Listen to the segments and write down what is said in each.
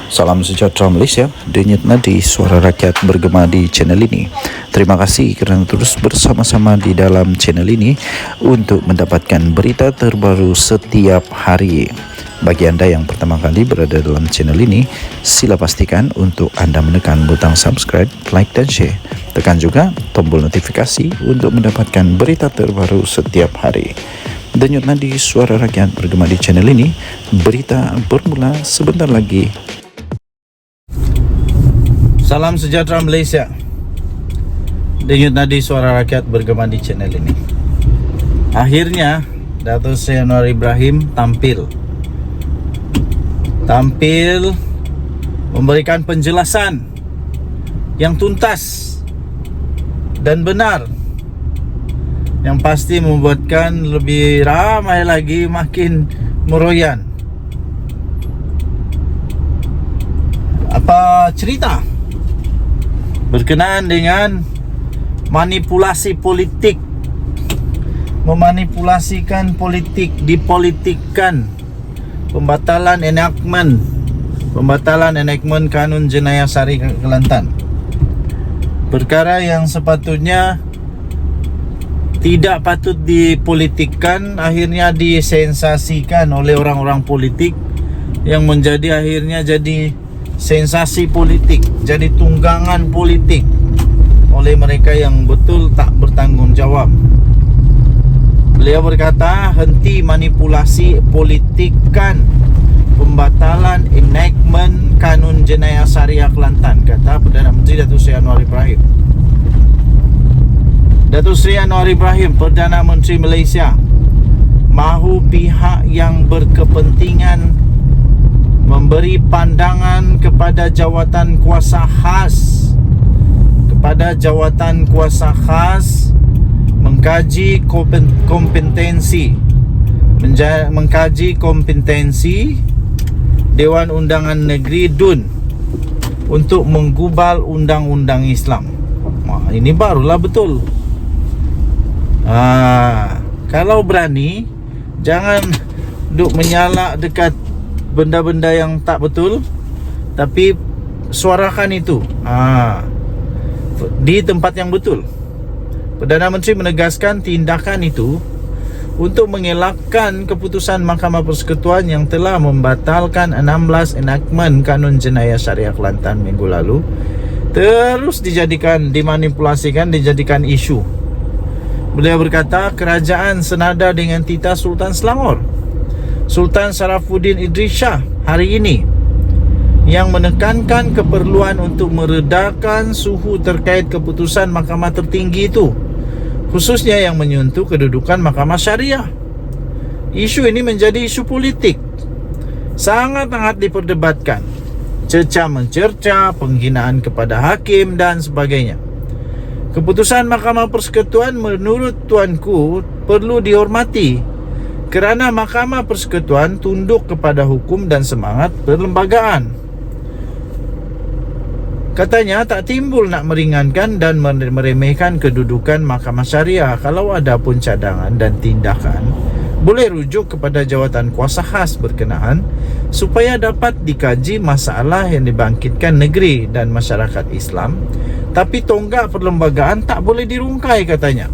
Salam sejahtera Malaysia, denyut nadi suara rakyat bergema di channel ini. Terima kasih kerana terus bersama-sama di dalam channel ini untuk mendapatkan berita terbaru setiap hari. Bagi anda yang pertama kali berada dalam channel ini, sila pastikan untuk anda menekan butang subscribe, like dan share. Tekan juga tombol notifikasi untuk mendapatkan berita terbaru setiap hari. Denyut nadi suara rakyat bergema di channel ini, berita bermula sebentar lagi. Salam sejahtera Malaysia. Denyut nadi suara rakyat bergema di channel ini. Akhirnya Datuk Seri Anwar Ibrahim tampil memberikan penjelasan yang tuntas dan benar, yang pasti membuatkan lebih ramai lagi makin meroyan. Apa cerita berkenaan dengan manipulasi politik, memanipulasikan politik, dipolitikkan, pembatalan enactment kanun jenayah syariah Kelantan. Perkara yang sepatutnya tidak patut dipolitikkan akhirnya disensasikan oleh orang-orang politik, yang menjadi akhirnya jadi sensasi politik, jadi tunggangan politik oleh mereka yang betul tak bertanggungjawab. Beliau berkata, henti manipulasi politikkan pembatalan enactment kanun jenayah syariah Kelantan, kata Perdana Menteri Datuk Seri Anwar Ibrahim. Datuk Seri Anwar Ibrahim, Perdana Menteri Malaysia, mahu pihak yang berkepentingan memberi pandangan kepada jawatan kuasa khas, mengkaji kompetensi Dewan Undangan Negeri DUN untuk menggubal undang-undang Islam. Wah, ini barulah betul. Kalau berani, jangan duk menyalak dekat benda-benda yang tak betul, tapi suarakan itu di tempat yang betul. Perdana Menteri menegaskan tindakan itu untuk mengelakkan keputusan Mahkamah Persekutuan yang telah membatalkan 16 enactment kanun jenayah syariah Kelantan minggu lalu terus dimanipulasikan, dijadikan isu. Beliau berkata, kerajaan senada dengan titah Sultan Selangor, Sultan Sarafuddin Idris Shah hari ini, yang menekankan keperluan untuk meredakan suhu terkait keputusan mahkamah tertinggi itu, khususnya yang menyentuh kedudukan mahkamah syariah. Isu ini menjadi isu politik, sangat-sangat diperdebatkan, cerca-mencerca, penghinaan kepada hakim dan sebagainya. Keputusan Mahkamah Persekutuan menurut tuanku perlu dihormati, kerana Mahkamah Persekutuan tunduk kepada hukum dan semangat perlembagaan. Katanya tak timbul nak meringankan dan meremehkan kedudukan Mahkamah Syariah. Kalau ada pun cadangan dan tindakan, boleh rujuk kepada jawatan kuasa khas berkenaan supaya dapat dikaji masalah yang dibangkitkan negeri dan masyarakat Islam. Tapi tonggak perlembagaan tak boleh dirungkai, katanya.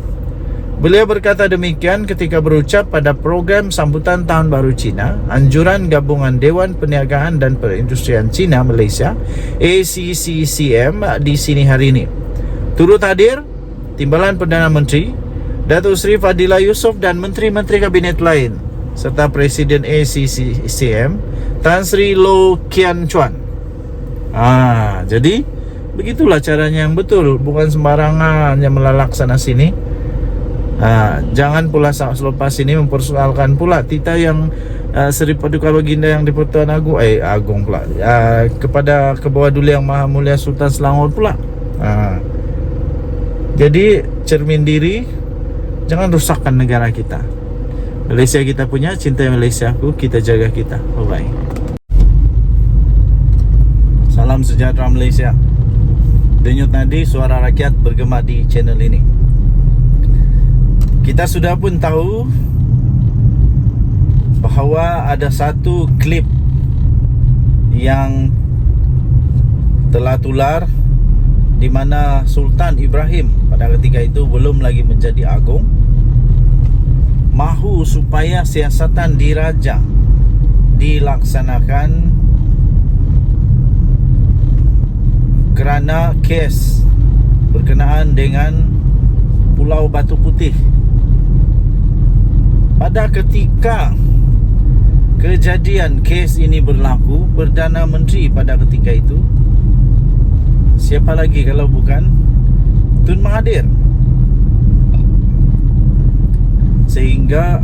Beliau berkata demikian ketika berucap pada program sambutan Tahun Baru Cina, anjuran Gabungan Dewan Perniagaan dan Perindustrian Cina Malaysia ACCCM di sini hari ini. Turut hadir Timbalan Perdana Menteri Datuk Seri Fadilah Yusof dan menteri-menteri kabinet lain, serta Presiden ACCCM Tan Sri Low Kian Chuan. Jadi begitulah caranya yang betul, bukan sembarangan yang melalak sana sini. Jangan pula selepas ini mempersoalkan pula titah yang Seri Paduka Baginda yang di-Pertuan Agung pula, kepada Kebawah Duli Yang Maha Mulia Sultan Selangor pula. Jadi cermin diri, jangan rusakkan negara kita. Malaysia kita punya, cintai Malaysiaku, kita jaga kita. Bye-bye. Salam sejahtera Malaysia. Denyut nadi suara rakyat bergema di channel ini. Kita sudah pun tahu bahawa ada satu klip yang telah tular, di mana Sultan Ibrahim pada ketika itu belum lagi menjadi agung, mahu supaya siasatan diraja dilaksanakan kerana kes berkenaan dengan Pulau Batu Putih. Pada ketika kejadian kes ini berlaku, Perdana Menteri pada ketika itu siapa lagi kalau bukan Tun Mahathir. Sehingga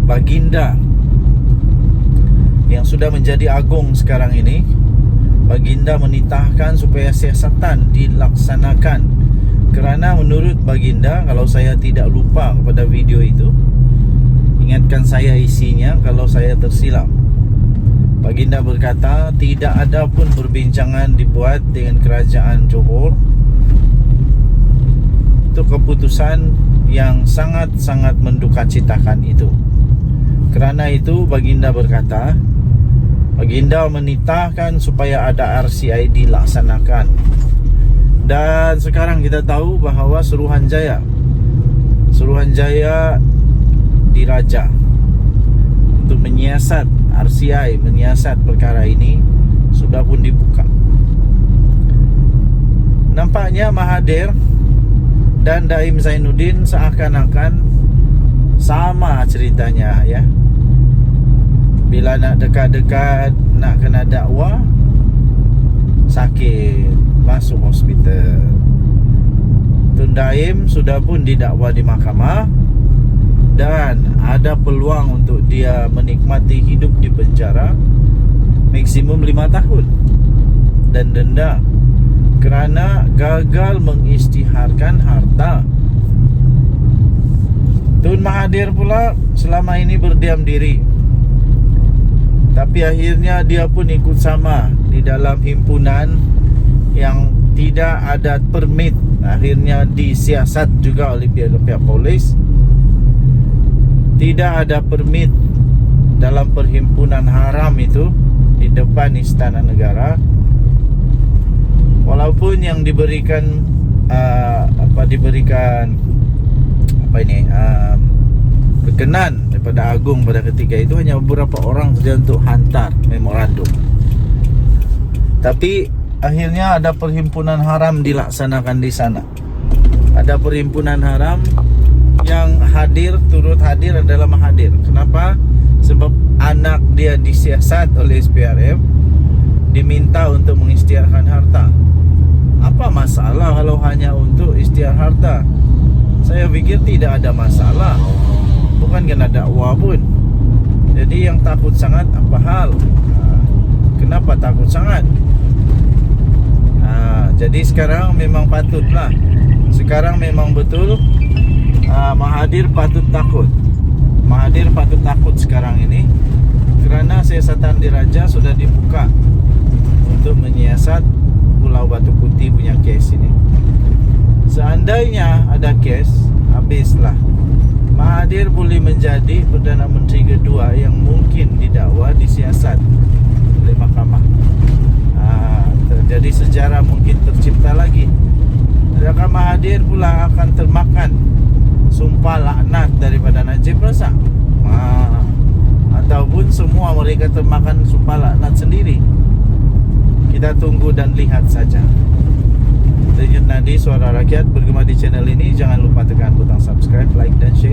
Baginda yang sudah menjadi agung sekarang ini, Baginda menitahkan supaya siasatan dilaksanakan. Kerana menurut Baginda, kalau saya tidak lupa kepada video itu, ingatkan saya isinya kalau saya tersilap. Baginda berkata tidak ada pun perbincangan dibuat dengan kerajaan Johor. Itu keputusan yang sangat-sangat mendukacitakan itu. Kerana itu Baginda berkata, Baginda menitahkan supaya ada RCI dilaksanakan. Dan sekarang kita tahu bahawa Suruhanjaya diraja untuk menyiasat RCI, menyiasat perkara ini sudah pun dibuka. Nampaknya Mahathir dan Daim Zainuddin seakan-akan sama ceritanya ya. Bila nak dekat-dekat, nak kena dakwa, sakit, masuk hospital. Tun Daim sudah pun didakwa di mahkamah dan ada peluang untuk dia menikmati hidup di penjara maksimum 5 tahun dan denda kerana gagal mengisytiharkan harta. Tun Mahathir pula selama ini berdiam diri, tapi akhirnya dia pun ikut sama di dalam himpunan yang tidak ada permit. Akhirnya disiasat juga oleh pihak polis. Tidak ada permit dalam perhimpunan haram itu di depan Istana Negara. Walaupun yang diberikan berkenan daripada agung pada ketika itu hanya beberapa orang saja untuk hantar memorandum. Tapi akhirnya ada perhimpunan haram dilaksanakan di sana. Ada perhimpunan haram yang turut hadir adalah Mahathir. Kenapa? Sebab anak dia disiasat oleh SPRM, diminta untuk mengisytiharkan harta. Apa masalah kalau hanya untuk isytihar harta? Saya pikir tidak ada masalah. Bukan kena dakwa pun. Jadi yang takut sangat apa hal? Kenapa takut sangat? Jadi sekarang memang patutlah. Sekarang memang betul Mahathir patut takut. Mahathir patut takut sekarang ini kerana siasatan diraja sudah dibuka untuk menyiasat Pulau Batu Putih punya kes ini. Seandainya ada kes, habislah. Mahathir boleh menjadi Perdana Menteri kedua yang mungkin didakwa disiasat oleh mahkamah. Jadi sejarah mungkin tercipta lagi. Adakah Mahathir pula akan termakan sumpah laknat daripada Najib Razak? Ataupun semua mereka termakan sumpah laknat sendiri? Kita tunggu dan lihat saja. Denyut nadi suara rakyat bergema di channel ini. Jangan lupa tekan butang subscribe, like dan share.